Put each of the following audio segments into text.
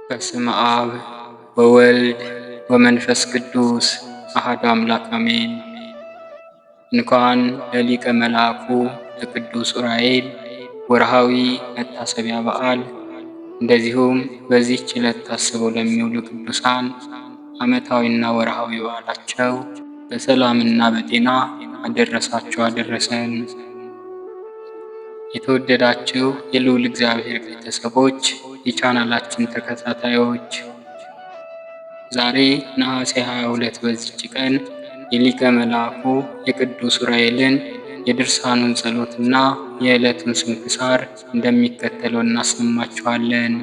በስመ አብ ወወልድ ወመንፈስ ቅዱስ አሐዱ አምላክ አሜን። እንኳን ለሊቀ መልአኩ ለቅዱስ ዑራኤል ወርሃዊ መታሰቢያ በዓል እንደዚሁም በዚህች ዕለት ታስበው ለሚውሉ ቅዱሳን ዓመታዊና ወርሃዊ በዓላቸው በሰላምና በጤና አደረሳችሁ አደረሰን። የተወደዳችሁ የልዑል እግዚአብሔር ቤተሰቦች፣ የቻናላችን ተከታታዮች፣ ዛሬ ነሐሴ 22 በዚች ቀን የሊቀ መልአኩ የቅዱስ ዑራኤልን የድርሳኑን ጸሎትና የዕለቱን ስንክሳር እንደሚከተለው እናሰማችኋለን።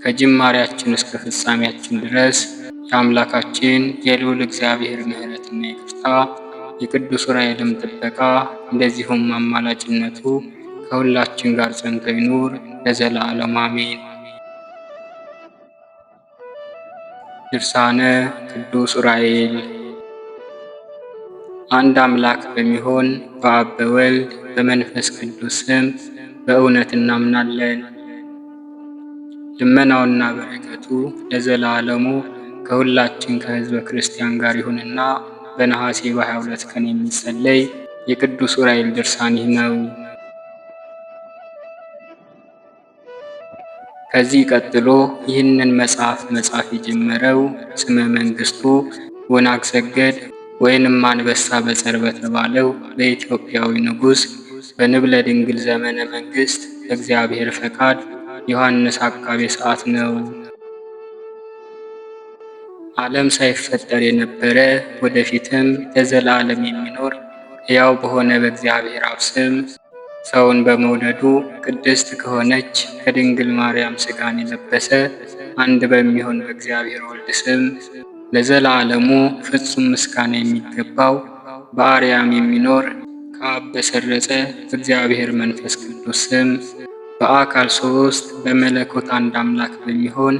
ከጅማሬያችን እስከ ፍጻሜያችን ድረስ የአምላካችን የልዑል እግዚአብሔር ምሕረትና ይቅርታ የቅዱስ ዑራኤልም ጥበቃ እንደዚሁም አማላጅነቱ ከሁላችን ጋር ጸንቶ ይኑር ለዘላለሙ አሜን። ድርሳነ ቅዱስ ዑራኤል። አንድ አምላክ በሚሆን በአብ በወልድ በመንፈስ ቅዱስ ስም በእውነት እናምናለን። ልመናውና በረከቱ ለዘላለሙ ከሁላችን ከሕዝበ ክርስቲያን ጋር ይሁንና በነሐሴ በ22 ቀን የሚጸለይ የቅዱስ ዑራኤል ድርሳን ይህ ነው። ከዚህ ቀጥሎ ይህንን መጽሐፍ መጻፍ የጀመረው ስመ መንግስቱ ወናግሰገድ ወይንም አንበሳ በጸር በተባለው በኢትዮጵያዊ ንጉሥ በንብለ ድንግል ዘመነ መንግስት በእግዚአብሔር ፈቃድ ዮሐንስ አቃቤ ሰዓት ነው። ዓለም ሳይፈጠር የነበረ ወደፊትም ለዘላለም የሚኖር ሕያው በሆነ በእግዚአብሔር አብ ስም ሰውን በመውደዱ ቅድስት ከሆነች ከድንግል ማርያም ሥጋን የለበሰ አንድ በሚሆን በእግዚአብሔር ወልድ ስም ለዘላለሙ ፍጹም ምስጋና የሚገባው በአርያም የሚኖር ከአብ በሰረጸ በእግዚአብሔር መንፈስ ቅዱስ ስም በአካል ሦስት በመለኮት አንድ አምላክ በሚሆን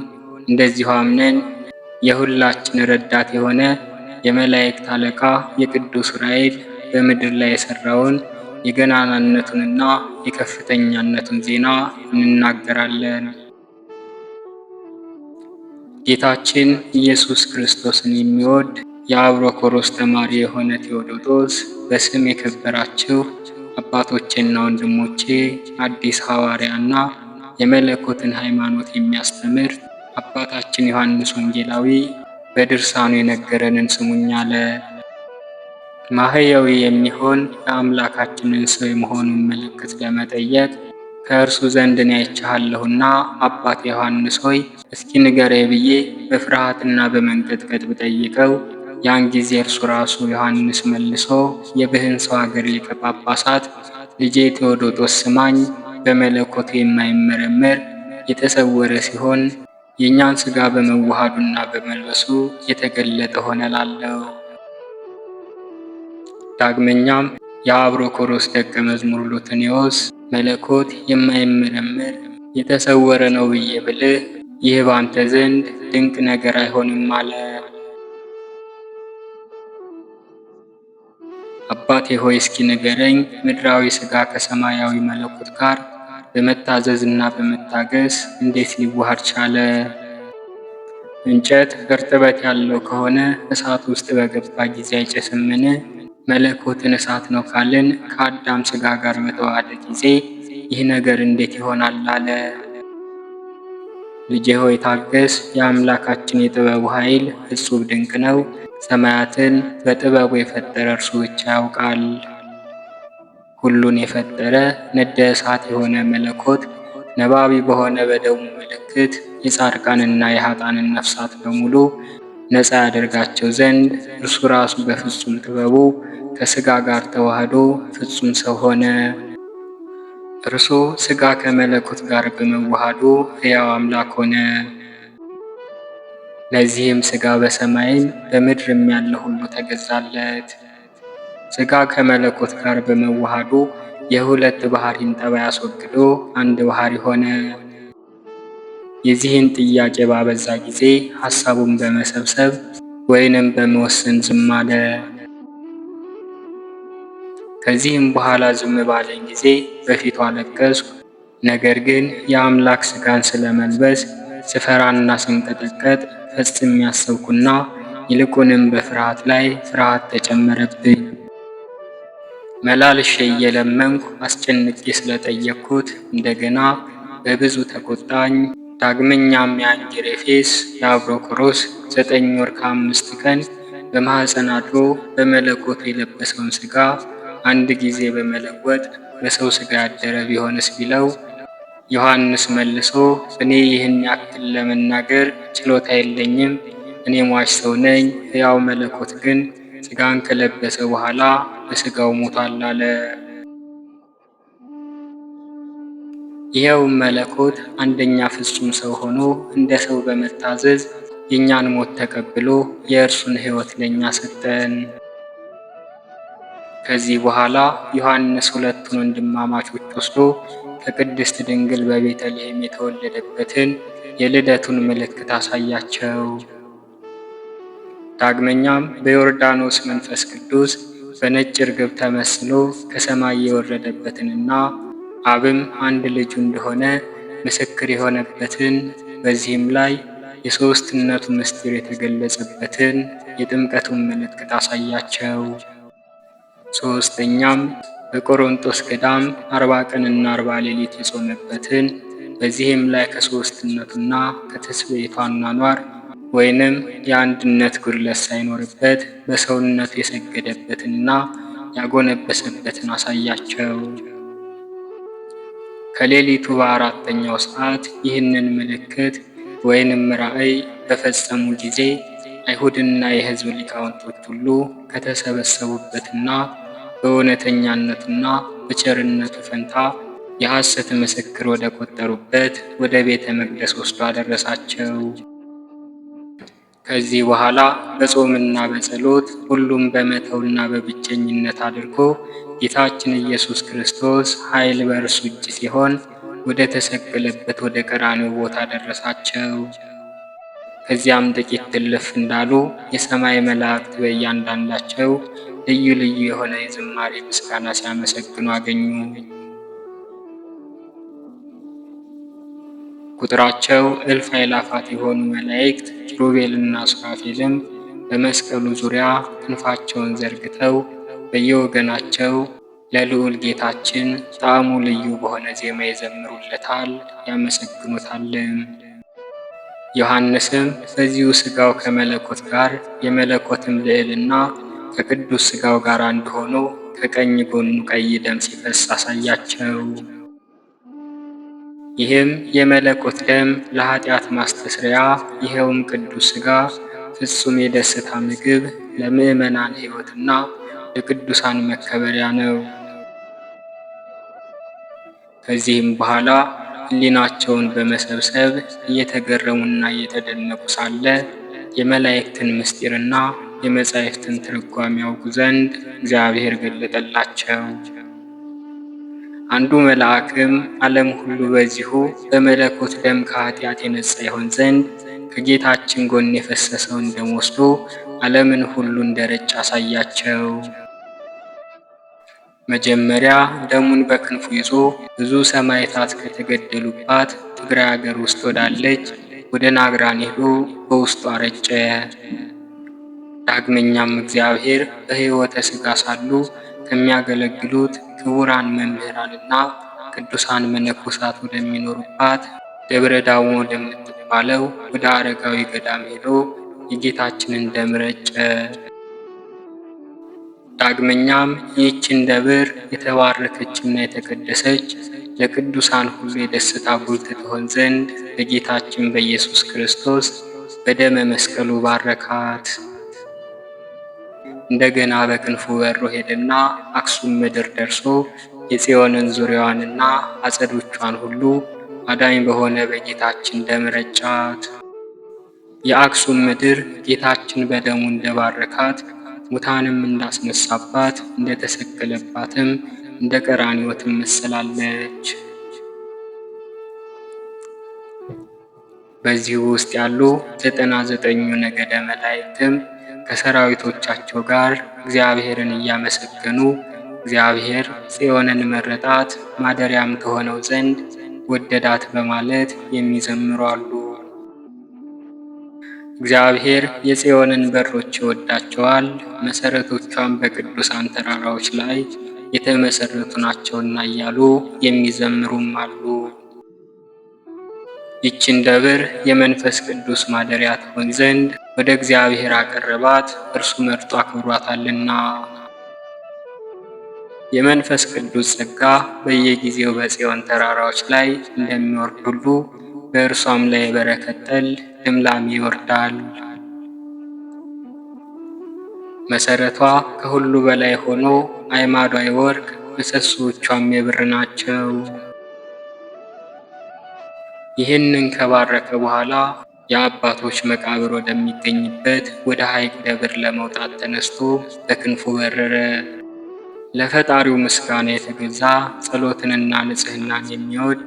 እንደዚሁ አምነን የሁላችን ረዳት የሆነ የመላእክት አለቃ የቅዱስ ዑራኤል በምድር ላይ የሠራውን የገናናነቱንና የከፍተኛነቱን ዜና እንናገራለን። ጌታችን ኢየሱስ ክርስቶስን የሚወድ የአብሮኮሮስ ተማሪ የሆነ ቴዎዶጦስ በስም የከበራችሁ አባቶቼና ወንድሞቼ አዲስ ሐዋርያና የመለኮትን ሃይማኖት የሚያስተምር አባታችን ዮሐንስ ወንጌላዊ በድርሳኑ የነገረንን ስሙኝ አለ። ማህያዊ የሚሆን የአምላካችንን ሰው የመሆኑን ምልክት ለመጠየቅ ከእርሱ ዘንድ እኔ አይቼሃለሁና አባቴ ዮሐንስ ሆይ እስኪ ንገረኝ ብዬ በፍርሃትና በመንቀጥቀጥ ብጠይቀው ያን ጊዜ እርሱ ራሱ ዮሐንስ መልሶ የብህንሳው አገር ሊቀ ጳጳሳት ልጄ ቴዎዶጦስ ስማኝ፣ በመለኮቱ የማይመረመር የተሰወረ ሲሆን የእኛን ሥጋ በመዋሃዱና በመልበሱ የተገለጠ ሆነ እላለሁ። ዳግመኛም የአብሮኮሮስ ደቀ መዝሙር ሉትንዮስ መለኮት የማይመረመር የተሰወረ ነው ብዬ ብልህ ይህ ባንተ ዘንድ ድንቅ ነገር አይሆንም አለ። አባቴ ሆይ እስኪ ንገረኝ፣ ምድራዊ ሥጋ ከሰማያዊ መለኮት ጋር በመታዘዝና በመታገስ እንዴት ሊዋሃድ ቻለ? እንጨት እርጥበት ያለው ከሆነ እሳት ውስጥ በገባ ጊዜ አይጨስምን? መለኮትን እሳት ነው ካልን ከአዳም ሥጋ ጋር በተዋሃደ ጊዜ ይህ ነገር እንዴት ይሆናል አለ። ልጄ ሆይ ታገስ፣ የአምላካችን የጥበቡ ኃይል እጹብ ድንቅ ነው። ሰማያትን በጥበቡ የፈጠረ እርሱ ብቻ ያውቃል። ሁሉን የፈጠረ ነደ እሳት የሆነ መለኮት ነባቢ በሆነ በደሙ ምልክት የጻድቃንና የኃጥአንን ነፍሳት በሙሉ ነፃ ያደርጋቸው ዘንድ እርሱ ራሱ በፍጹም ጥበቡ ከሥጋ ጋር ተዋህዶ ፍጹም ሰው ሆነ። እርሱ ሥጋ ከመለኮት ጋር በመዋሃዱ ሕያው አምላክ ሆነ። ለዚህም ሥጋ በሰማይም በምድርም ያለ ሁሉ ተገዛለት። ሥጋ ከመለኮት ጋር በመዋሃዱ የሁለት ባሕሪን ጠባይ አስወግዶ አንድ ባሕሪ ሆነ። የዚህን ጥያቄ ባበዛ ጊዜ ሐሳቡን በመሰብሰብ ወይንም በመወሰን ዝም አለ። ከዚህም በኋላ ዝም ባለኝ ጊዜ በፊቱ አለቀስኩ። ነገር ግን የአምላክ ሥጋን ስለመልበስ ስፈራና ስንቀጠቀጥ ፈጽሜ ያሰብኩና ይልቁንም በፍርሃት ላይ ፍርሃት ተጨመረብኝ። መላልሼ እየለመንኩ አስጨንቄ ስለጠየቅኩት እንደገና በብዙ ተቆጣኝ። ዳግመኛም የአንጌሬፌስ የአብሮኮሮስ 9 ወር ከ5 ቀን በማኅፀን አድሮ በመለኮቱ የለበሰውን ሥጋ አንድ ጊዜ በመለወጥ በሰው ሥጋ ያደረ ቢሆንስ ቢለው፣ ዮሐንስ መልሶ እኔ ይህን ያክል ለመናገር ችሎታ የለኝም፣ እኔ ሟች ሰው ነኝ። ሕያው መለኮት ግን ሥጋን ከለበሰ በኋላ በሥጋው ሞቷል አለ። ይኸውም መለኮት አንደኛ ፍጹም ሰው ሆኖ እንደ ሰው በመታዘዝ የእኛን ሞት ተቀብሎ የእርሱን ሕይወት ለእኛ ሰጠን። ከዚህ በኋላ ዮሐንስ ሁለቱን ወንድማማቾች ወስዶ ከቅድስት ድንግል በቤተልሔም የተወለደበትን የልደቱን ምልክት አሳያቸው። ዳግመኛም በዮርዳኖስ መንፈስ ቅዱስ በነጭ ርግብ ተመስሎ ከሰማይ የወረደበትንና አብም አንድ ልጁ እንደሆነ ምስክር የሆነበትን በዚህም ላይ የሦስትነቱ ምስጢር የተገለጸበትን የጥምቀቱን ምልክት አሳያቸው። ሦስተኛም በቆሮንጦስ ገዳም 40 ቀንና 40 ሌሊት የጾመበትን በዚህም ላይ ከሦስትነቱና ከትስብእቱ አኗኗር ወይንም የአንድነት ጉድለት ሳይኖርበት በሰውነቱ የሰገደበትንና ያጎነበሰበትን አሳያቸው። ከሌሊቱ በ4ኛው ሰዓት ይህንን ምልክት ወይንም ራእይ በፈጸሙ ጊዜ አይሁድና የሕዝብ ሊቃውንቶች ሁሉ ከተሰበሰቡበትና በእውነተኛነቱና በቸርነቱ ፈንታ የሐሰት ምስክር ወደ ቆጠሩበት ወደ ቤተ መቅደስ ወስዶ አደረሳቸው። ከዚህ በኋላ በጾምና በጸሎት ሁሉም በመተውና በብቸኝነት አድርጎ ጌታችን ኢየሱስ ክርስቶስ ኃይል በእርሱ እጅ ሲሆን ወደ ተሰቀለበት ወደ ቀራንዮ ቦታ ደረሳቸው። ከዚያም ጥቂት እልፍ እንዳሉ የሰማይ መላእክት በእያንዳንዳቸው ልዩ ልዩ የሆነ የዝማሬ ምስጋና ሲያመሰግኑ አገኙ። ቁጥራቸው እልፍ አእላፋት የሆኑ መላእክት ኪሩቤልና ሱራፌልም በመስቀሉ ዙሪያ ክንፋቸውን ዘርግተው በየወገናቸው ለልዑል ጌታችን ጣዕሙ ልዩ በሆነ ዜማ ይዘምሩለታል፣ ያመሰግኑታልም። ዮሐንስም በዚሁ ሥጋው ከመለኮት ጋር የመለኮትም ልዕልና ከቅዱስ ሥጋው ጋር አንድ ሆኖ ከቀኝ ጎኑ ቀይ ደም ሲፈስ አሳያቸው። ይህም የመለኮት ደም ለኃጢአት ማስተስሪያ፣ ይኸውም ቅዱስ ሥጋ ፍጹም የደስታ ምግብ ለምዕመናን ሕይወትና ለቅዱሳን መከበሪያ ነው። ከዚህም በኋላ ሕሊናቸውን በመሰብሰብ እየተገረሙና እየተደነቁ ሳለ የመላእክትን ምስጢርና የመጻሕፍትን ትርጓሜ ያውቁ ዘንድ እግዚአብሔር ገለጠላቸው። አንዱ መልአክም ዓለም ሁሉ በዚሁ በመለኮት ደም ከኃጢአት የነጻ ይሆን ዘንድ ከጌታችን ጎን የፈሰሰውን ደም ወስዶ ዓለምን ሁሉ እንደረጨ አሳያቸው። መጀመሪያ ደሙን በክንፉ ይዞ ብዙ ሰማዕታት ከተገደሉባት ትግራይ አገር ውስጥ ወዳለች ወደ ናግራን ሄዶ በውስጡ አረጨ። ዳግመኛም እግዚአብሔር በሕይወተ ሥጋ ሳሉ ከሚያገለግሉት ክቡራን መምህራንና ቅዱሳን መነኮሳት ወደሚኖሩባት ደብረ ዳሞ ወደምትባለው ወደ አረጋዊ ገዳም ሄዶ የጌታችንን ደም ረጨ። ዳግመኛም ይህችን ደብር የተባረከችና የተቀደሰች ለቅዱሳን ሁሉ የደስታ ጉልት ትሆን ዘንድ በጌታችን በኢየሱስ ክርስቶስ በደመ መስቀሉ ባረካት። እንደገና በክንፉ በሮ ሄደና አክሱም ምድር ደርሶ የጽዮንን ዙሪያዋንና አጸዶቿን ሁሉ አዳኝ በሆነ በጌታችን ደም ረጫት። የአክሱም ምድር ጌታችን በደሙ እንደባረካት ሙታንም እንዳስነሳባት እንደተሰቀለባትም እንደ ቀራንዮ ትመሰላለች። በዚህ ውስጥ ያሉ 99ኙ ነገደ መላእክትም ከሰራዊቶቻቸው ጋር እግዚአብሔርን እያመሰገኑ እግዚአብሔር ጽዮንን መረጣት ማደሪያም ከሆነው ዘንድ ወደዳት በማለት የሚዘምሩ አሉ። እግዚአብሔር የጽዮንን በሮች ይወዳቸዋል፣ መሠረቶቿን በቅዱሳን ተራራዎች ላይ የተመሠረቱ ናቸውና እያሉ የሚዘምሩም አሉ። ይችን ደብር የመንፈስ ቅዱስ ማደሪያ ትሆን ዘንድ ወደ እግዚአብሔር አቀረባት፣ እርሱ መርጦ አክብሯታልና። የመንፈስ ቅዱስ ጸጋ በየጊዜው በጽዮን ተራራዎች ላይ እንደሚወርድ ሁሉ በእርሷም ላይ የበረከት ጠል ልምላሜ ይወርዳል። መሠረቷ ከሁሉ በላይ ሆኖ አዕማዷ የወርቅ ምሰሶቿም የብር ናቸው። ይህንን ከባረከ በኋላ የአባቶች መቃብር ወደሚገኝበት ወደ ሐይቅ ደብር ለመውጣት ተነስቶ በክንፉ በረረ። ለፈጣሪው ምስጋና የተገዛ ጸሎትንና ንጽሕናን የሚወድ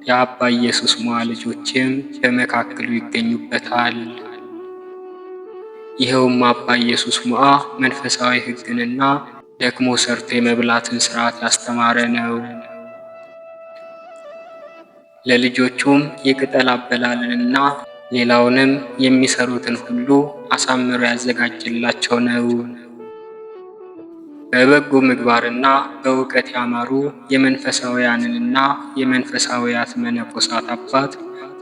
የአባ ኢየሱስ ሞዐ ልጆችም በመካከሉ ይገኙበታል። ይኸውም አባ ኢየሱስ ሞዐ መንፈሳዊ ሕግንና ደክሞ ሰርቶ የመብላትን ሥርዓት ያስተማረ ነው። ለልጆቹም የቅጠል አበላልንና ሌላውንም የሚሰሩትን ሁሉ አሳምሮ ያዘጋጅላቸው ነው። በበጎ ምግባርና በእውቀት ያማሩ የመንፈሳውያንንና የመንፈሳውያት መነኮሳት አባት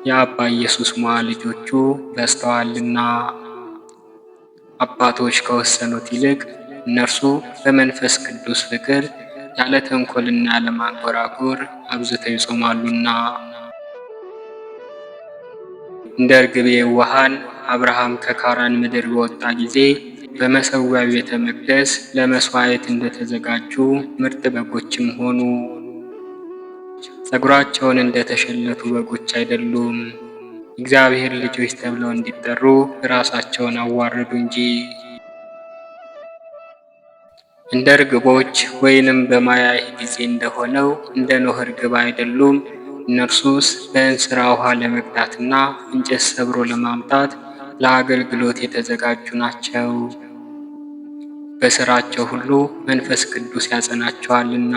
የአባ ኢየሱስ ሞዐ ልጆቹ በዝተዋልና አባቶች ከወሰኑት ይልቅ እነርሱ በመንፈስ ቅዱስ ፍቅር ያለ ተንኮልና ያለ ማንጎራጎር አብዝተው ይጾማሉና። እንደ ርግብ የዋሃን አብርሃም ከካራን ምድር በወጣ ጊዜ በመሠዊያው ቤተ መቅደስ ለመሥዋዕት እንደተዘጋጁ ምርጥ በጎችም ሆኑ። ፀጉራቸውን እንደተሸለቱ በጎች አይደሉም፣ እግዚአብሔር ልጆች ተብለው እንዲጠሩ ራሳቸውን አዋረዱ እንጂ። እንደ ርግቦች ወይንም በማያህ ጊዜ እንደሆነው እንደ ኖኅ ርግብ አይደሉም። እነርሱስ በእንስራ ውሃ ለመቅዳትና እንጨት ሰብሮ ለማምጣት ለአገልግሎት የተዘጋጁ ናቸው። በሥራቸው ሁሉ መንፈስ ቅዱስ ያጸናቸዋልና።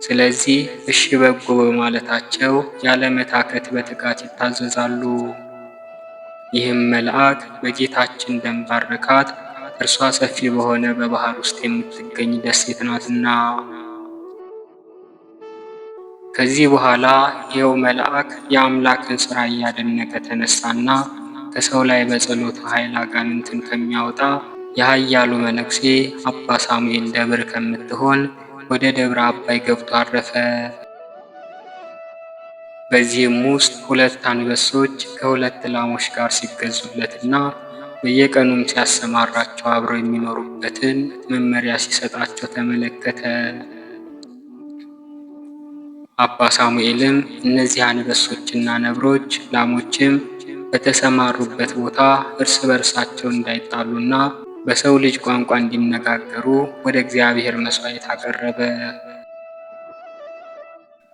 ስለዚህ እሺ በጎ በማለታቸው ያለ መታከት በትጋት ይታዘዛሉ። ይህም መልአክ በጌታችን ደም ባረካት፣ እርሷ ሰፊ በሆነ በባህር ውስጥ የምትገኝ ደሴት ናትና። ከዚህ በኋላ ይኸው መልአክ የአምላክን ሥራ እያደነቀ ተነሳና ከሰው ላይ በጸሎቱ ኃይል አጋንንትን ከሚያወጣ የኃያሉ መነኩሴ አባ ሳሙኤል ደብር ከምትሆን ወደ ደብረ አባይ ገብቶ አረፈ። በዚህም ውስጥ 2 አንበሶች ከ2 ላሞች ጋር ሲገዙለትና በየቀኑም ሲያሰማራቸው አብረው የሚኖሩበትን መመሪያ ሲሰጣቸው ተመለከተ። አባ ሳሙኤልም እነዚህ አንበሶችና ነብሮች ላሞችም በተሰማሩበት ቦታ እርስ በርሳቸው እንዳይጣሉና በሰው ልጅ ቋንቋ እንዲነጋገሩ ወደ እግዚአብሔር መሥዋዕት አቀረበ።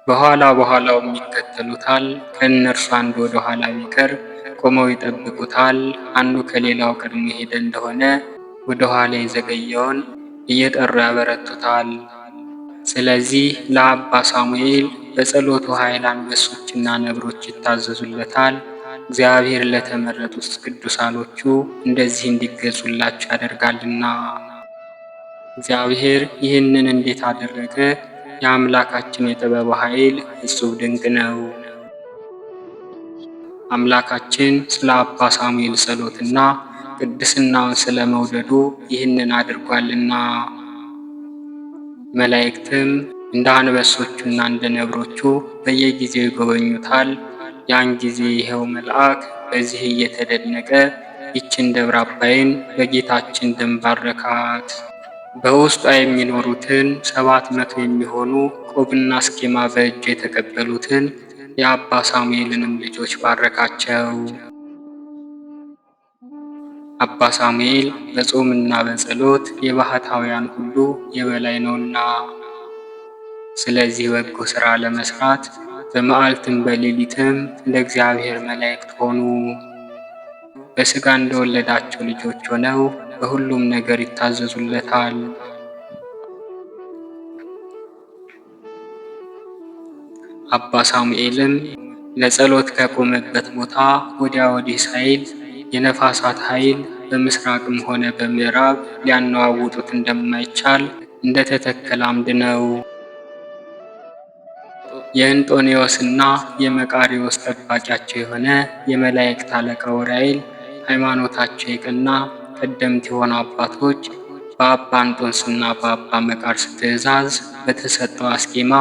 በኋላውም ይከተሉታል። ከእነርሱ አንዱ ወደ ኋላ ቢቀር ቆመው ይጠብቁታል። አንዱ ከሌላው ቀድሞ ሄደ እንደሆነ ወደ ኋላ የዘገየውን እየጠሩ ያበረቱታል። ስለዚህ ለአባ ሳሙኤል በጸሎቱ ኃይል አንበሶችና ነብሮች ይታዘዙለታል። እግዚአብሔር ለተመረጡት ቅዱሳኖቹ እንደዚህ እንዲገዙላቸው ያደርጋልና። እግዚአብሔር ይህንን እንዴት አደረገ? የአምላካችን የጥበቡ ኃይል እጹብ ድንቅ ነው። አምላካችን ስለ አባ ሳሙኤል ጸሎትና ቅድስናውን ስለ መውደዱ ይህንን አድርጓልና። መላእክትም እንደ አንበሶቹና እንደ ነብሮቹ በየጊዜው ይጎበኙታል። ያን ጊዜ ይኸው መልአክ በዚህ እየተደነቀ ይችን ደብረ አባይን በጌታችን ደም ባረካት። በውስጧ የሚኖሩትን 700 የሚሆኑ ቆብና አስኬማ በእጁ የተቀበሉትን የአባ ሳሙኤልንም ልጆች ባረካቸው። አባ ሳሙኤል በጾምና በጸሎት የባህታውያን ሁሉ የበላይ ነውና፣ ስለዚህ በጎ ሥራ ለመስራት በመዓልትም በሌሊትም ለእግዚአብሔር መላእክት ሆኑ። በሥጋ እንደወለዳቸው ልጆች ሆነው በሁሉም ነገር ይታዘዙለታል። አባ ሳሙኤልም ለጸሎት ከቆመበት ቦታ ወዲያ ወዲህ ሳይል የነፋሳት ኃይል በምስራቅም ሆነ በምዕራብ ሊያነዋውጡት እንደማይቻል እንደተተከለ አምድ ነው። የእንጦንዮስና የመቃርዮስ ጠባቂያቸው የሆነ የመላእክት አለቃ ዑራኤል ሃይማኖታቸው የቀና ቀደምት የሆኑ አባቶች በአባ እንጦንስና በአባ መቃርስ ትእዛዝ በተሰጠው አስኬማ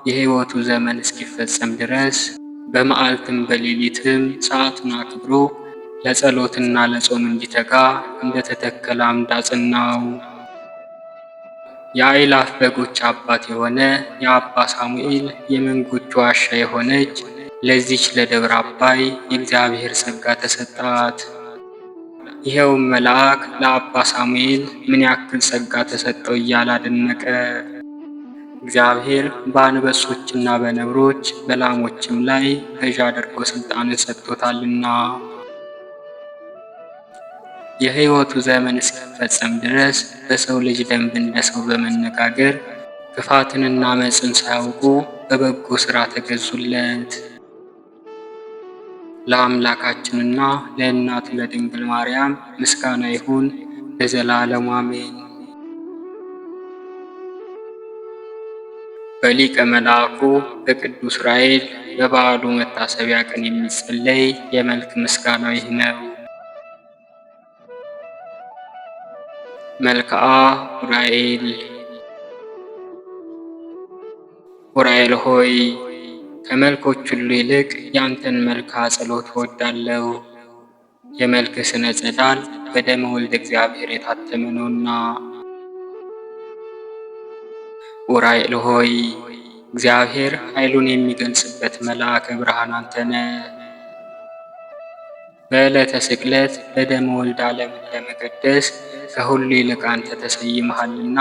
የሕይወቱ ዘመን እስኪፈጸም ድረስ በመዓልትም በሌሊትም ሰዓቱን አክብሮ ለጸሎትና ለጾም እንዲተጋ እንደተተከለ አምድ አጸናው። የአእላፍ በጎች አባት የሆነ የአባ ሳሙኤል የመንጎቹ ዋሻ የሆነች ለዚች ለደብረ አባይ የእግዚአብሔር ጸጋ ተሰጣት። ይኸውም መልአክ ለአባ ሳሙኤል ምን ያክል ጸጋ ተሰጠው እያለ አደነቀ። እግዚአብሔር በአንበሶችና በነብሮች በላሞችም ላይ ገዥ አድርጎ ሥልጣንን ሰጥቶታልና የሕይወቱ ዘመን እስኪፈጸም ድረስ በሰው ልጅ ደንብ እንደ ሰው በመነጋገር ክፋትንና ዓመፅን ሳያውቁ በበጎ ሥራ ተገዙለት። ለአምላካችንና ለእናቱ ለድንግል ማርያም ምስጋና ይሁን ለዘላለሙ አሜን። በሊቀ መልአኩ በቅዱስ ዑራኤል በበዓሉ መታሰቢያ ቀን የሚጸለይ የመልክ ምስጋናው ይህ ነው። መልክዓ ዑራኤል። ዑራኤል ሆይ ከመልኮች ሁሉ ይልቅ ያንተን መልክዓ ጸሎት እወዳለሁ። የመልክህ ስነ ጸዳል በደመ ወልድ እግዚአብሔር የታተመ ነውና። ዑራኤል ሆይ እግዚአብሔር ኃይሉን የሚገልጽበት መልአከ ብርሃን አንተ ነህ። በዕለተ ስቅለት በደመ ወልድ ዓለምን ለመቀደስ ከሁሉ ይልቅ አንተ ተሰይመሃልና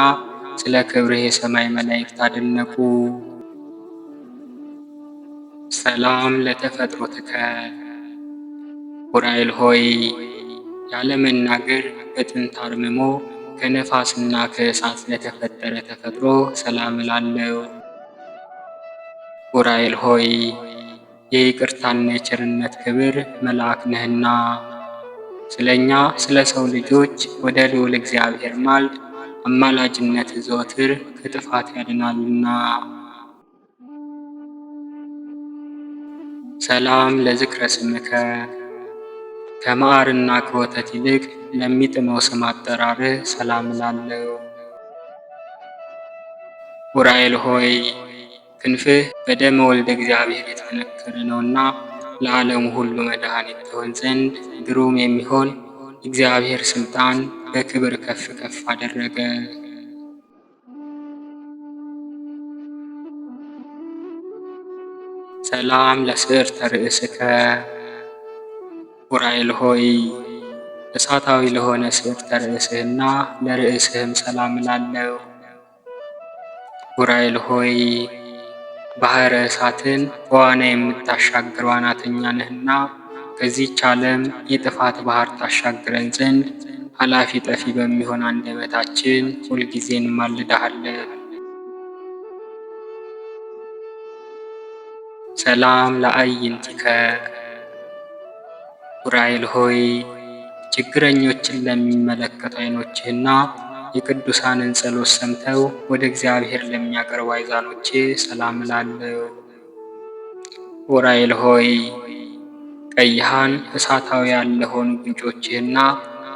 ስለ ክብርህ የሰማይ መላእክት አደነቁ። ሰላም ለተፈጥሮትከ። ዑራኤል ሆይ ያለመናገር በጥንት አርምሞ ከነፋስና ከእሳት ለተፈጠረ ተፈጥሮ ሰላም እላለሁ። ዑራኤል ሆይ የይቅርታና የቸርነት ክብር መልአክ ነህና ስለ እኛ ስለ ሰው ልጆች ወደ ልዑል እግዚአብሔር ማልድ። አማላጅነት ዘወትር ከጥፋት ያድናልና። ሰላም ለዝክረ ስምከ። ከማዕርና ከወተት ይልቅ ለሚጥመው ስም አጠራርህ ሰላም እላለሁ። ዑራኤል ሆይ ክንፍህ በደመ ወልደ እግዚአብሔር የተነከረ ነውና ለዓለሙ ሁሉ መድኃኒት ትሆን ዘንድ ግሩም የሚሆን እግዚአብሔር ሥልጣን በክብር ከፍ ከፍ አደረገ። ሰላም ለስዕርተ ርእስከ። ዑራኤል ሆይ እሳታዊ ለሆነ ስዕርተ ርእስህና ለርእስህም ሰላም እላለሁ። ዑራኤል ሆይ ባሕረ እሳትን በዋና የምታሻግር ዋናተኛ ነህና ከዚህች ዓለም የጥፋት ባሕር ታሻግረን ዘንድ ኃላፊ ጠፊ በሚሆን አንደበታችን ሁልጊዜ እንማልድሃለን። ሰላም ለአዕይንቲከ። ዑራኤል ሆይ ችግረኞችን ለሚመለከቱ ዓይኖችህና የቅዱሳንን ጸሎት ሰምተው ወደ እግዚአብሔር ለሚያቀርቡ አይዛኖች ሰላም እላለሁ። ዑራኤል ሆይ ቀይሃን እሳታውያን ለሆኑ ጉንጮችህና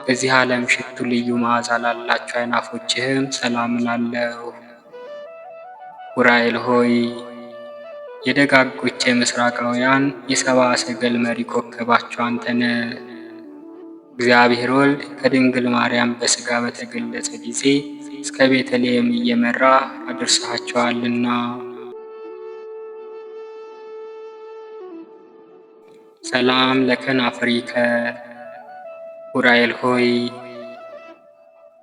በዚህ ዓለም ሽቱ ልዩ መዓዛ ላላቸው አይናፎችህም ሰላም እላለሁ። ዑራኤል ሆይ የደጋጎች የምስራቃውያን የሰብአ ሰገል መሪ ኮከባቸው አንተ ነህ። እግዚአብሔር ወልድ ከድንግል ማርያም በሥጋ በተገለጸ ጊዜ እስከ ቤተልሔም እየመራ አድርሰሃቸዋልና። ሰላም ለከናፍሪከ። ዑራኤል ሆይ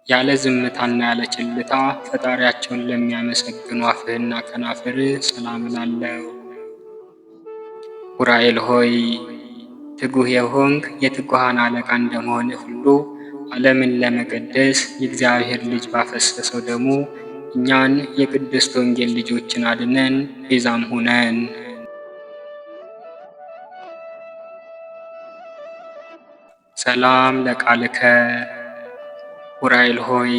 ያለ ዝምታና ያለ ችልታ ፈጣሪያቸውን ለሚያመሰግኑ አፍህና ከናፍር ሰላም እላለሁ። ዑራኤል ሆይ ትጉህ የሆንክ የትጉሃን አለቃ እንደመሆንህ ሁሉ ዓለምን ለመቀደስ የእግዚአብሔር ልጅ ባፈሰሰው ደሙ እኛን የቅድስት ወንጌል ልጆችን አድነን ቤዛም ሁነን። ሰላም ለቃልከ ዑራኤል ሆይ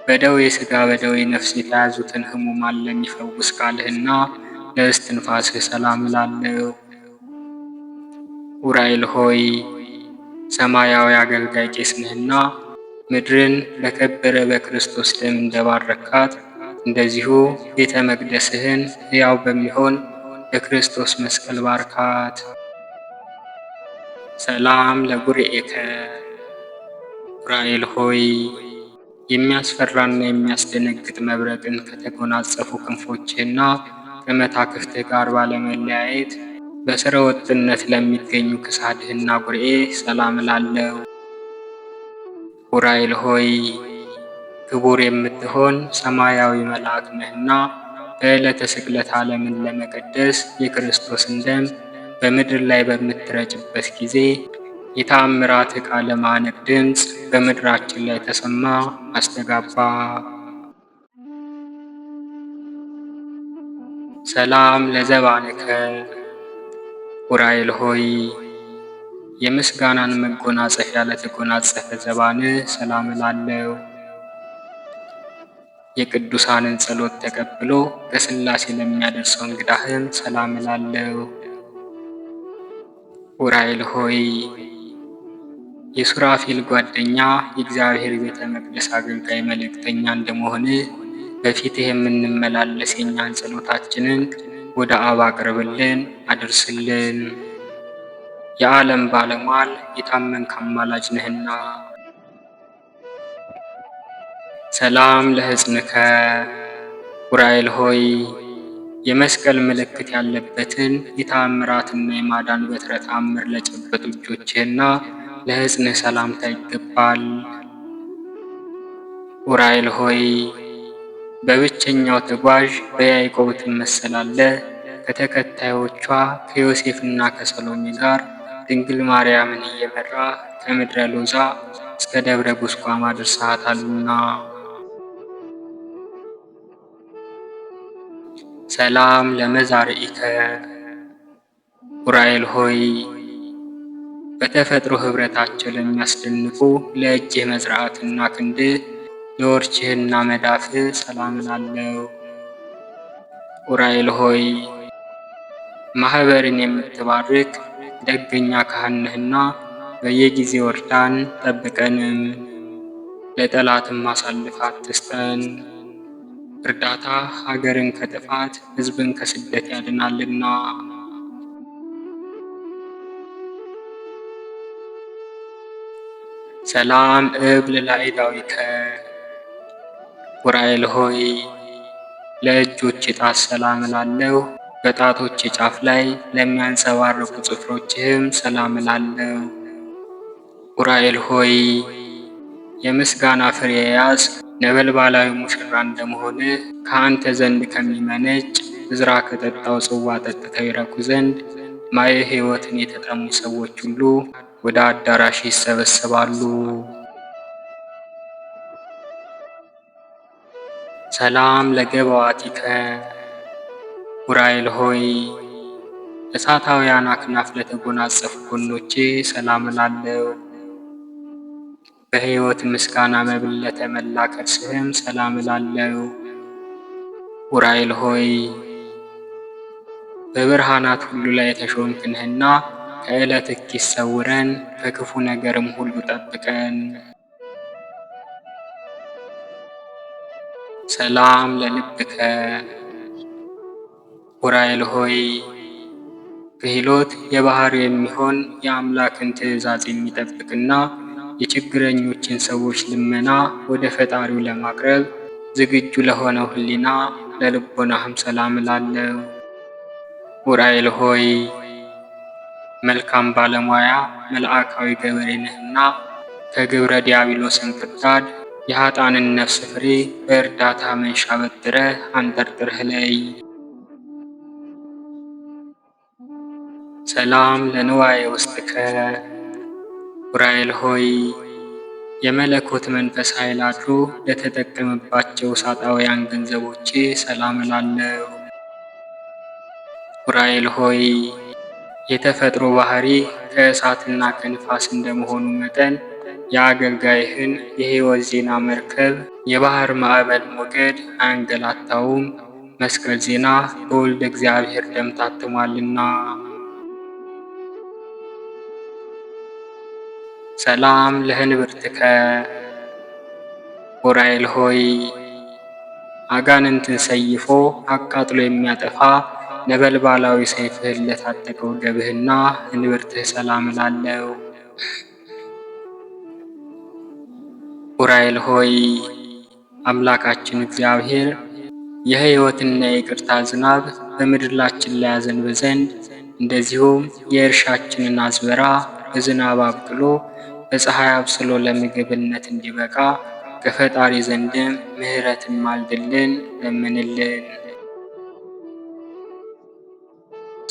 በደዌ ሥጋ በደዌ ነፍስ የተያዙትን ሕሙማን ለሚፈውስ ቃልህና ለእስትንፋስህ ሰላም እላለሁ። ዑራኤል ሆይ ሰማያዊ አገልጋይ ቄስ ነህና ምድርን በከበረ በክርስቶስ ደም እንደባረካት እንደዚሁ ቤተ መቅደስህን ሕያው በሚሆን በክርስቶስ መስቀል ባርካት። ሰላም ለጉርኤከ ዑራኤል ሆይ የሚያስፈራና የሚያስደነግጥ መብረቅን ከተጎናጸፉ ክንፎችህና ከመታክፍትህ ጋር ባለመለያየት በሥረ ወጥነት ለሚገኙ ክሳድህና ጉርኤ ሰላም እላለሁ። ዑራኤል ሆይ ክቡር የምትሆን ሰማያዊ መልአክ ነህና በዕለተ ስቅለት ዓለምን ለመቀደስ የክርስቶስን ደም በምድር ላይ በምትረጭበት ጊዜ የተአምራት ቃለ ማዕነቅ ድምፅ በምድራችን ላይ ተሰማ አስተጋባ። ሰላም ለዘባንከ ዑራኤል ሆይ የምስጋናን መጎናጸፊያ ለተጎናጸፈ ዘባንህ ሰላም እላለሁ። የቅዱሳንን ጸሎት ተቀብሎ ከሥላሴ ለሚያደርሰው እንግዳህም ሰላም እላለሁ። ዑራኤል ሆይ የሱራፌል ጓደኛ የእግዚአብሔር ቤተ መቅደስ አገልጋይ መልእክተኛ እንደመሆንህ በፊትህ የምንመላለስ የእኛን ጸሎታችንን ወደ አብ አቅርብልን አድርስልን። የዓለም ባለሟል የታመንክ አማላጅ ነህና። ሰላም ለሕፅንከ ዑራኤል ሆይ የመስቀል ምልክት ያለበትን የተአምራትና የማዳን በትረ ተአምር ለጨበጡ እጆችህና ለሕፅንህ ሰላምታ ይገባል። ዑራኤል ሆይ በብቸኛው ተጓዥ በያዕቆብ ትመሰላለህ። ከተከታዮቿ ከዮሴፍና ከሰሎሜ ጋር ድንግል ማርያምን እየመራ ከምድረ ሎዛ እስከ ደብረ ቁስቋም አድርሰሃታልና። ሰላም ለመዛርኢከ ዑራኤል ሆይ በተፈጥሮ ኅብረታቸው ለሚያስደንቁ ለእጅህ መጽራዕትና ክንድህ ለወርችህና መዳፍህ ሰላም እላለሁ። ዑራኤል ሆይ ማኅበርን የምትባርክ ደገኛ ካህን ነህና በየጊዜው እርዳን ጠብቀንም፣ ለጠላትም አሳልፈህ አትስጠን። እርዳታ ሀገርን ከጥፋት ሕዝብን ከስደት ያድናልና። ሰላም እብል ለአእዳዊከ ዑራኤል ሆይ ለእጆች ጣት ሰላም እላለሁ። በጣቶች ጫፍ ላይ ለሚያንጸባርቁ ጽፍሮችህም ሰላም እላለሁ። ዑራኤል ሆይ የምስጋና ፍሬ ያዝ ነበልባላዊ ሙሽራ እንደመሆንህ ከአንተ ዘንድ ከሚመነጭ ዕዝራ ከጠጣው ጽዋ ጠጥተው ይረኩ ዘንድ ማየ ሕይወትን የተጠሙ ሰዎች ሁሉ ወደ አዳራሽ ይሰበሰባሉ። ሰላም ለገባዋቲከ ዑራኤል ሆይ እሳታውያን አክናፍ ለተጎናጸፉ ጎኖቼ ሰላም እላለሁ። በሕይወት ምስጋና መብል ለተመላ ከርስህም ሰላም እላለሁ። ዑራኤል ሆይ በብርሃናት ሁሉ ላይ የተሾምክ ነህና ከዕለት እኪስ ሰውረን ከክፉ ነገርም ሁሉ ጠብቀን። ሰላም ለልብከ ዑራኤል ሆይ ክህሎት የባህሪው የሚሆን የአምላክን ትእዛዝ የሚጠብቅና የችግረኞችን ሰዎች ልመና ወደ ፈጣሪው ለማቅረብ ዝግጁ ለሆነው ሕሊና ለልቦናህም ሰላም እላለሁ። ዑራኤል ሆይ መልካም ባለሙያ መልአካዊ ገበሬ ነህና ከግብረ ዲያብሎስ እንክርዳድ የኃጥአንን ነፍስ ፍሬ በእርዳታ መንሻ በትረህ አንጠርጥረህ ለይ። ሰላም ለንዋየ ውስጥከ ዑራኤል ሆይ የመለኮት መንፈስ ኃይል አድሮ ለተጠቀመባቸው ሳጣውያን ገንዘቦቼ ሰላም እላለሁ። ዑራኤል ሆይ የተፈጥሮ ባህሪ ከእሳትና ከንፋስ እንደመሆኑ መጠን የአገልጋይህን የሕይወት ዜና መርከብ የባህር ማዕበል ሞገድ አያንገላታውም። መስቀል ዜና በወልደ እግዚአብሔር ደም ታትሟልና። ሰላም ለህንብርትከ ዑራኤል ሆይ አጋንንትን ሰይፎ አቃጥሎ የሚያጠፋ ነበልባላዊ ሰይፍህን ለታጠቀ ወገብህና እንብርትህ ሰላም እላለሁ። ዑራኤል ሆይ አምላካችን እግዚአብሔር የሕይወትና የይቅርታ ዝናብ በምድራችን ላይ ያዘንብ ዘንድ እንደዚሁም የእርሻችንን አዝመራ በዝናብ አብቅሎ በፀሐይ አብስሎ ለምግብነት እንዲበቃ ከፈጣሪ ዘንድም ምሕረትን ማልድልን ለምንልን።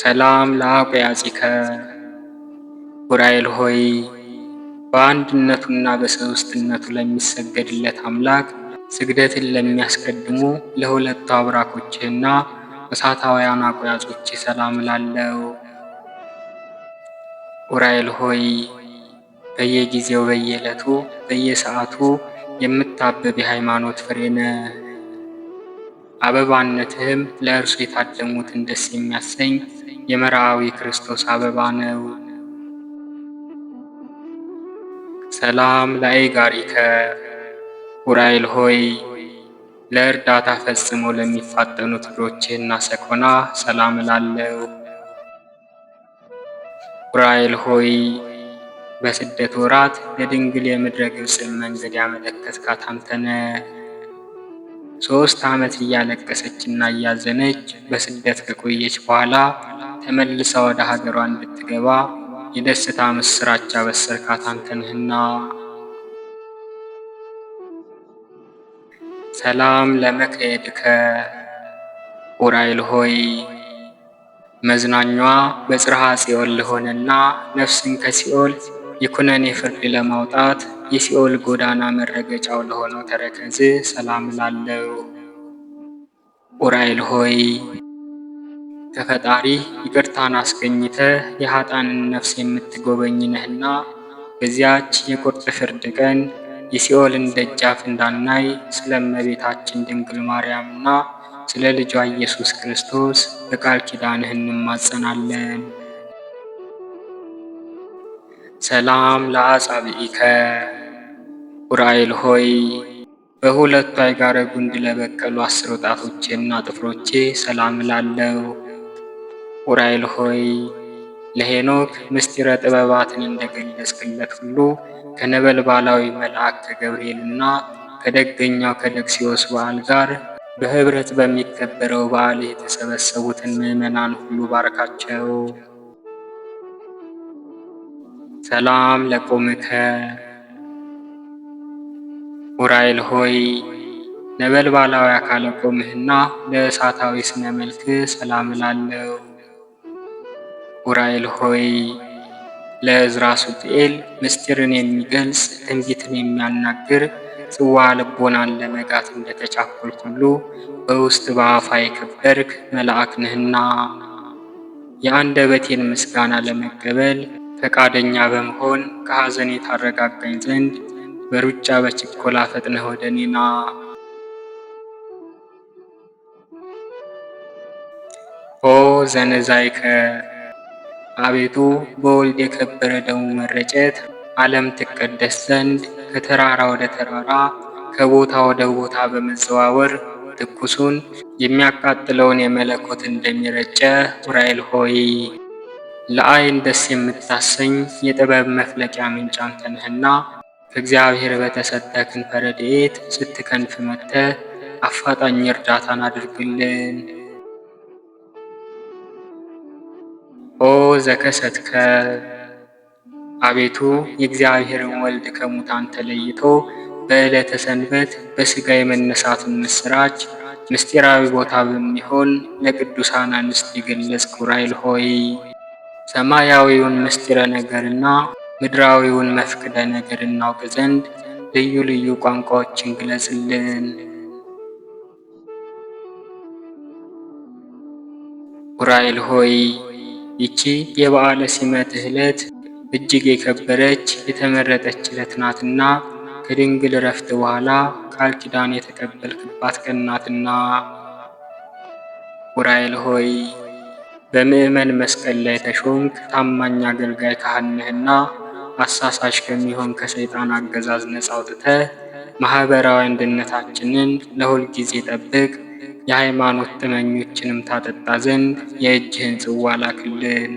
ሰላም ለአቆያጺከ ዑራኤል ሆይ በአንድነቱና በሦስትነቱ ለሚሰገድለት አምላክ ስግደትን ለሚያስቀድሙ ለሁለቱ አብራኮችህና እሳታውያን አቆያጾች ሰላም እላለሁ። ዑራኤል ሆይ በየጊዜው በየዕለቱ በየሰዓቱ የምታብብ የሃይማኖት ፍሬ ነህ። አበባነትህም ለእርሱ የታደሙትን ደስ የሚያሰኝ የመርአዊ ክርስቶስ አበባ ነው። ሰላም ለአይጋሪከ ዑራኤል ሆይ ለእርዳታ ፈጽሞ ለሚፋጠኑት እግሮችህና ሰኮና ሰላም እላለሁ። ዑራኤል ሆይ በስደት ወራት ለድንግል የምድረ ግብፅን መንገድ ያመለከትካት አንተ ነህ። 3 ዓመት እያለቀሰችና እያዘነች በስደት ከቆየች በኋላ ተመልሳ ወደ ሀገሯ እንድትገባ የደስታ ምስራች ያበሰርካት አንተ ነህና። ሰላም ለመክየድከ ዑራኤል ሆይ መዝናኛዋ በጽርሐ ጽዮን ለሆነና ነፍስን ከሲኦል የኩነኔ ፍርድ ለማውጣት የሲኦል ጎዳና መረገጫው ለሆነው ተረከዝ ሰላም እላለሁ። ዑራኤል ሆይ ከፈጣሪ ይቅርታን አስገኝተ የኃጥአንን ነፍስ የምትጎበኝ ነህና በዚያች የቁርጥ ፍርድ ቀን የሲኦልን ደጃፍ እንዳናይ ስለ እመቤታችን ድንግል ማርያምና ስለ ልጇ ኢየሱስ ክርስቶስ በቃል ኪዳንህ እንማጸናለን። ሰላም ለአጻብዒከ ዑራኤል ሆይ በሁለቱ አይጋረ ጉንድ ለበቀሉ 10 ጣቶቼና ጥፍሮቼ ሰላም እላለሁ። ዑራኤል ሆይ ለሄኖክ ምስጢረ ጥበባትን እንደገለጽክለት ሁሉ ከነበልባላዊ መልአክ ከገብርኤልና ከደገኛው ከደክሲዮስ በዓል ጋር በህብረት በሚከበረው በዓል የተሰበሰቡትን ምዕመናን ሁሉ ባርካቸው። ሰላም ለቆምከ ዑራኤል ሆይ ነበልባላዊ አካለ ቆምህና ለእሳታዊ ስነ መልክ ሰላም እላለሁ። ዑራኤል ሆይ ለዕዝራ ሱቱኤል ምስጢርን የሚገልጽ ትንቢትን የሚያናግር ጽዋ ልቦናን ለመጋት እንደተቻኮልክ ሁሉ በውስጥ በአፋ የከበርክ መልአክ ነህና የአንደበቴን ምስጋና ለመቀበል ፈቃደኛ በመሆን ከሐዘኔ ታረጋጋኝ ዘንድ በሩጫ በችኮላ ፈጥነህ ወደ እኔ ና። ኦ ዘነዛይከ አቤቱ በወልድ የከበረ ደሙ መረጨት ዓለም ትቀደስ ዘንድ ከተራራ ወደ ተራራ ከቦታ ወደ ቦታ በመዘዋወር ትኩሱን የሚያቃጥለውን የመለኮት እንደሚረጨ ዑራኤል ሆይ ለአይን ደስ የምታሰኝ የጥበብ መፍለቂያ ምንጭ አንተ ነህና ከእግዚአብሔር በተሰጠ ክንፈ ረድኤት ስትከንፍ መጥተህ አፋጣኝ እርዳታን አድርግልን። ኦ ዘከሰትከ አቤቱ የእግዚአብሔርን ወልድ ከሙታን ተለይቶ በዕለተ ሰንበት በሥጋ የመነሳቱን ምስራች ምስጢራዊ ቦታ በሚሆን ለቅዱሳን አንስት የገለጽክ ዑራኤል ሆይ ሰማያዊውን ምስጢረ ነገርና ምድራዊውን መፍቅደ ነገር እናውቅ ዘንድ ልዩ ልዩ ቋንቋዎችን ግለጽልን። ዑራኤል ሆይ ይቺ የበዓለ ሲመትህ ዕለት እጅግ የከበረች የተመረጠች ዕለት ናትና ከድንግል ዕረፍት በኋላ ቃል ኪዳን የተቀበልክባት ቀን ናትና። ዑራኤል ሆይ በምዕመን መስቀል ላይ ተሾምክ። ታማኝ አገልጋይ ካህን ነህና አሳሳሽ ከሚሆን ከሰይጣን አገዛዝ ነፃ አውጥተህ ማኅበራዊ አንድነታችንን ለሁል ጊዜ ጠብቅ። የሃይማኖት ጥመኞችንም ታጠጣ ዘንድ የእጅህን ጽዋ ላክልን።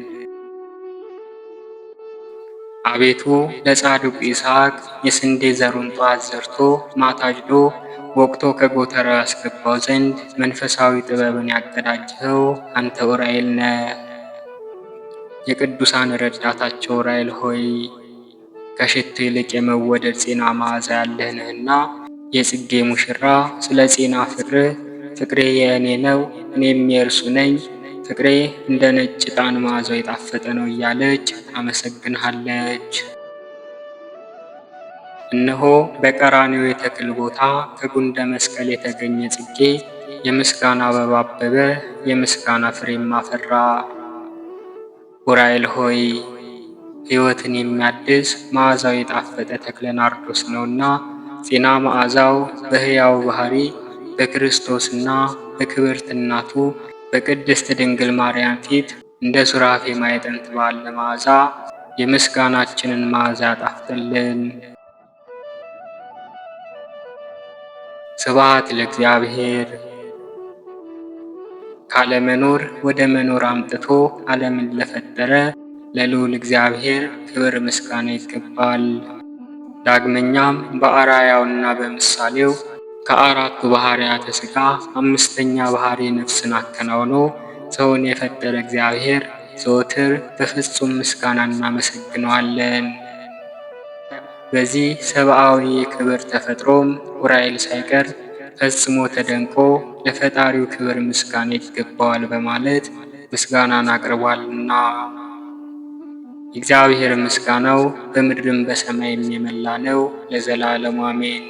አቤቱ ለጻድቁ ይስሐቅ የስንዴ ዘሩን ጠዋት ዘርቶ ማታ አጭዶ ወቅቶ ከጎተራው ያስገባው ዘንድ መንፈሳዊ ጥበብን ያቀዳጀኸው አንተ ዑራኤል ነህ። የቅዱሳን ረዳታቸው ዑራኤል ሆይ ከሽቱ ይልቅ የመወደድ ፄና መዓዛ ያለህ ነህና የጽጌ ሙሽራ ስለ ፄና ፍቅሬ የእኔ ነው እኔም የእርሱ ነኝ፣ ፍቅሬ እንደ ነጭ ዕጣን መዓዛው የጣፈጠ ነው እያለች ታመሰግንሃለች። እነሆ በቀራንዮ የተክል ቦታ ከጉንደ መስቀል የተገኘ ጽጌ የምስጋና አበባ አበበ፣ የምስጋና ፍሬም አፈራ። ዑራኤል ሆይ ሕይወትን የሚያድስ መዓዛው የጣፈጠ ተክለ ናርዶስ ነውና ፄና መዓዛው በሕያው ባሕሪ በክርስቶስና በክብርት እናቱ በቅድስት ድንግል ማርያም ፊት እንደ ሱራፌ ማዕጠንት ባለ መዓዛ የምስጋናችንን መዓዛ ያጣፍጥልን። ስብሐት ለእግዚአብሔር። ካለመኖር ወደ መኖር አምጥቶ ዓለምን ለፈጠረ ለልዑል እግዚአብሔር ክብር ምስጋና ይገባል። ዳግመኛም በአርአያውና በምሳሌው ከአራቱ ባሕርያተ ሥጋ አምስተኛ ባሕሪ ነፍስን አከናውኖ ሰውን የፈጠረ እግዚአብሔር ዘወትር በፍጹም ምስጋና እናመሰግነዋለን። በዚህ ሰብአዊ የክብር ተፈጥሮም ዑራኤል ሳይቀር ፈጽሞ ተደንቆ ለፈጣሪው ክብር ምስጋና ይገባዋል በማለት ምስጋናን አቅርቧልና። እግዚአብሔር ምስጋናው በምድርም በሰማይም የመላ ነው ለዘላለሙ አሜን።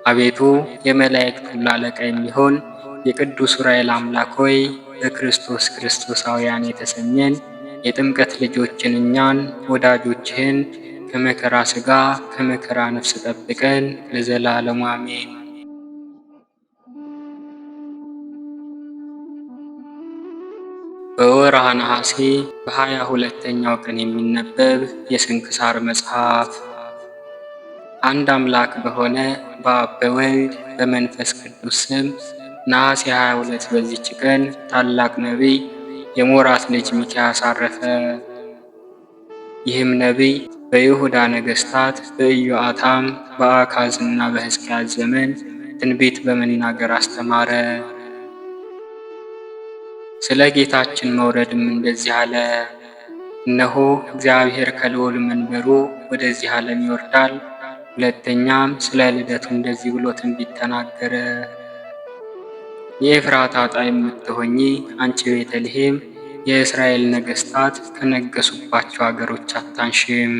አቤቱ የመላእክት ሁሉ አለቃ የሚሆን የቅዱስ ዑራኤል አምላክ ሆይ በክርስቶስ ክርስቶሳውያን የተሰኘን የጥምቀት ልጆችን እኛን ወዳጆችህን ከመከራ ሥጋ ከመከራ ነፍስ ጠብቀን ለዘላለሙ አሜን። በወርኃ ነሐሴ በ22ኛው ቀን የሚነበብ የስንክሳር መጽሐፍ። አንድ አምላክ በሆነ በአብ በወልድ በመንፈስ ቅዱስ ስም ነሐሴ 22 በዚች ቀን ታላቅ ነቢይ የሞራት ልጅ ሚክያስ አረፈ። ይህም ነቢይ በይሁዳ ነገሥታት በኢዮአታም በአካዝና በሕዝቅያስ ዘመን ትንቢት በመናገር አስተማረ። ስለ ጌታችን መውረድም እንደዚህ አለ። እነሆ እግዚአብሔር ከልዑል መንበሩ ወደዚህ ዓለም ይወርዳል። ሁለተኛም ስለ ልደቱ እንደዚህ ብሎ ትንቢት ተናገረ። የኤፍራታ ዕጣ የምትሆኚ አንቺ ቤተልሔም የእስራኤል ነገሥታት ከነገሱባቸው አገሮች አታንሽም።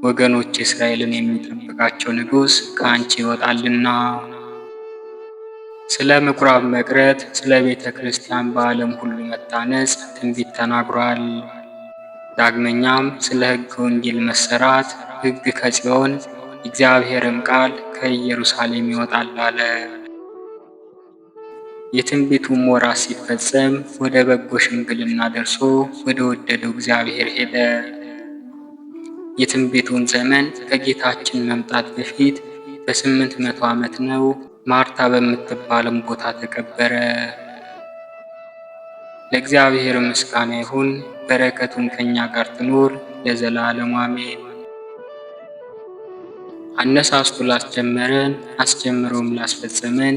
ወገኖች እስራኤልን የሚጠብቃቸው ንጉሥ ከአንቺ ይወጣልና። ስለ ምኵራብ መቅረት፣ ስለ ቤተ ክርስቲያን በዓለም ሁሉ መታነጽ ትንቢት ተናግሯል። ዳግመኛም ስለ ሕግ ወንጌል መሰራት ሕግ ከጽዮን እግዚአብሔርም ቃል ከኢየሩሳሌም ይወጣል አለ። የትንቢቱም ወራት ሲፈጸም ወደ በጎ ሽምግልና ደርሶ ወደ ወደደው እግዚአብሔር ሄደ። የትንቢቱን ዘመን ከጌታችን መምጣት በፊት በ800 ዓመት ነው። ማርታ በምትባልም ቦታ ተቀበረ። ለእግዚአብሔር ምስጋና ይሁን፣ በረከቱን ከኛ ጋር ትኑር ለዘላለሙ አሜን። አነሳስቶ ላስጀመረን አስጀምሮም ላስፈጸመን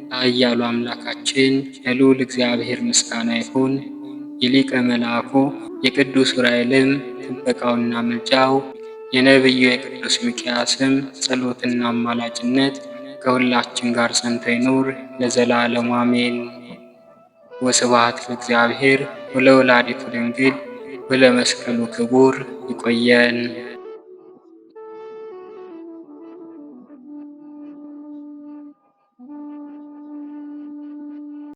ለኃያሉ አምላካችን ለልዑል እግዚአብሔር ምስጋና ይሁን። የሊቀ መልአኩ የቅዱስ ዑራኤልም ጥበቃውና ምልጃው የነቢዩ የቅዱስ ሚክያስም ጸሎትና አማላጅነት ከሁላችን ጋር ጸንቶ ይኑር ለዘላለሙ አሜን። ወስብሐት ለእግዚአብሔር ወለወላዲቱ ድንግል ወለመስቀሉ ክቡር። ይቆየን።